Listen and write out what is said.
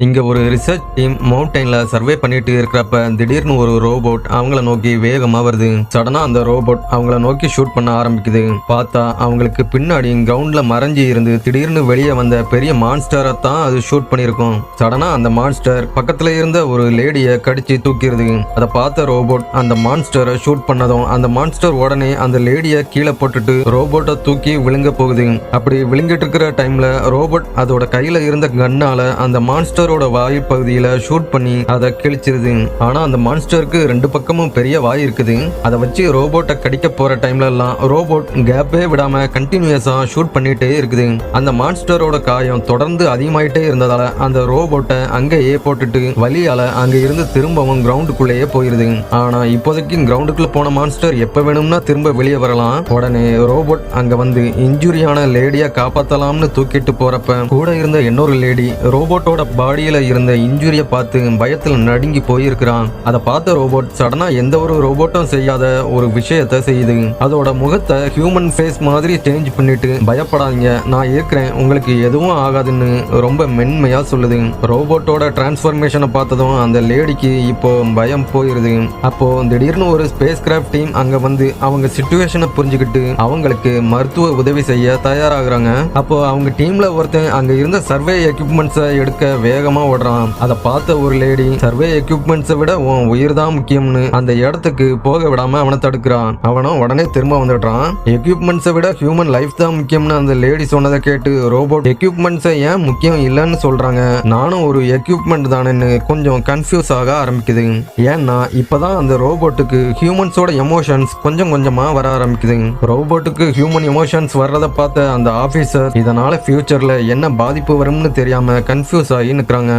இங்க ஒரு research team மவுண்டன்ல survey பண்ணிட்டு இருக்கிறப்ப திடீர்னு ஒரு ரோபோட் அவங்கள நோக்கி வேகமா வருது. சடனா அந்த ரோபோட் அவங்கள நோக்கி ஷூட் பண்ண ஆரம்பிக்குது. பார்த்தா அவங்களுக்கு பின்னாடி கிரவுண்ட்ல மறைஞ்சி இருந்து திடீர்னு வெளியே வந்த பெரிய மான்ஸ்டரை தான் அது ஷூட் பண்ணிருக்கும். சடனா அந்த மான்ஸ்டர் பக்கத்துல இருந்த ஒரு லேடிய கடிச்சு தூக்கிடுது. அதை பார்த்த ரோபோட் அந்த மான்ஸ்டரை ஷூட் பண்ணதும் அந்த மான்ஸ்டர் உடனே அந்த லேடிய கீழே போட்டுட்டு ரோபோட்டை தூக்கி விழுங்க போகுது. அப்படி விழுங்கிட்டு இருக்கிற டைம்ல ரோபோட் அதோட கையில இருந்த கன்னால அந்த மான்ஸ்டர் வாய் பகுதியில ஷூட் பண்ணி அதை கிழிச்சிருது. ஆனா அந்த மான்ஸ்டருக்கு ரெண்டு பக்கமும் பெரிய வாய் இருக்குது. அதை வச்சு ரோபோட்டை கடிக்க போற டைம்ல எல்லாம் ரோபோட் கேப்பே விடாம கண்டினியூஸா ஷூட் பண்ணிட்டே இருக்குது. அந்த மான்ஸ்டரோட காயம் தொடர்ந்து அதிகமாயிட்டே இருந்ததால அந்த ரோபோட்டை அங்கேயே போட்டுட்டு வலியால அங்க இருந்து திரும்பவும் கிரவுண்டுக்குள்ளேயே போயிருது. ஆனா இப்போதைக்கு கிரவுண்டுக்குள்ள போன மான்ஸ்டர் எப்ப வேணும்னா திரும்ப வெளியே வரலாம். உடனே ரோபோட் அங்க வந்து இன்ஜுரியான லேடியா காப்பாத்தலாம்னு தூக்கிட்டு போறப்ப கூட இருந்த இன்னொரு லேடி ரோபோட்டோட பாடியில இருந்த இன்ஜுரியை பார்த்து பயத்துல நடுங்கி போயிருக்கிறான். அதை பார்த்த ரோபோட் சடனா எந்த ஒரு ரோபோட்டும் செய்யாத ஒரு விஷயத்தை செய்யுது. அதோட முகத்தை ஹியூமன் ஃபேஸ் மாதிரி சேஞ்ச் பண்ணிட்டு பயப்படாதீங்க, நான் இருக்கிறேன், உங்களுக்கு எதுவும் ஆகாதுன்னு ரொம்ப மென்மையா சொல்லுது. ரோபோட்டோட டிரான்ஸ்ஃபர்மேஷனை பார்த்ததும் அந்த லேடிக்கு இப்போ பயம் போயிருது. அப்போ திடீர்னு ஒரு ஸ்பேஸ் கிராஃப்ட் டீம் அங்க வந்து அவங்க சிச்சுவேஷனை புரிஞ்சுக்கிட்டு அவங்களுக்கு மருத்துவ உதவி செய்ய தயாராகிறாங்க. அப்போ அவங்க டீம்ல ஒருத்தன் அங்க இருந்த சர்வே எக்யூப்மெண்ட்ஸை எடுக்க வேகமா ஓடுறான். அதை பார்த்த ஒரு லேடி சர்வே எக்யூப்மெண்ட்ஸை விட உன் உயிர் தான் முக்கியம்னு அந்த இடத்துக்கு போக விடாம அவனை தடுக்கிறான். அவனும் உடனே திரும்ப வந்துடுறான். எக்யூப்மெண்ட்ஸை விட ஹியூமன் லைஃப் தான் முக்கியம்னு அந்த லேடி சொன்னதை கேட்டு ரோபோட் எக்யூப்மெண்ட்ஸை ஏன் முக்கியம் இல்லைன்னு சொல்றாங்க, நானும் ஒரு எக்யூப்மெண்ட் தானேன்னு கொஞ்சம் கன்ஃபியூஸ் ஆக ஆரம்பிக்குது. ஏன்னா இப்பதான் அந்த ரோபோட்டுக்கு ஹியூமன்ஸோட எமோஷன்ஸ் கொஞ்சம் கொஞ்சமா வர ஆரம்பிக்குது. ரோபோட்டுக்கு ஹியூமன் எமோஷன்ஸ் வர்றதை பார்த்த அந்த ஆபீசர் இதனால ஃபியூச்சர்ல என்ன பாதிப்பு வரும்னு தெரியாம கன்ஃபியூஸ் ஆகி நிற்கிறாங்க.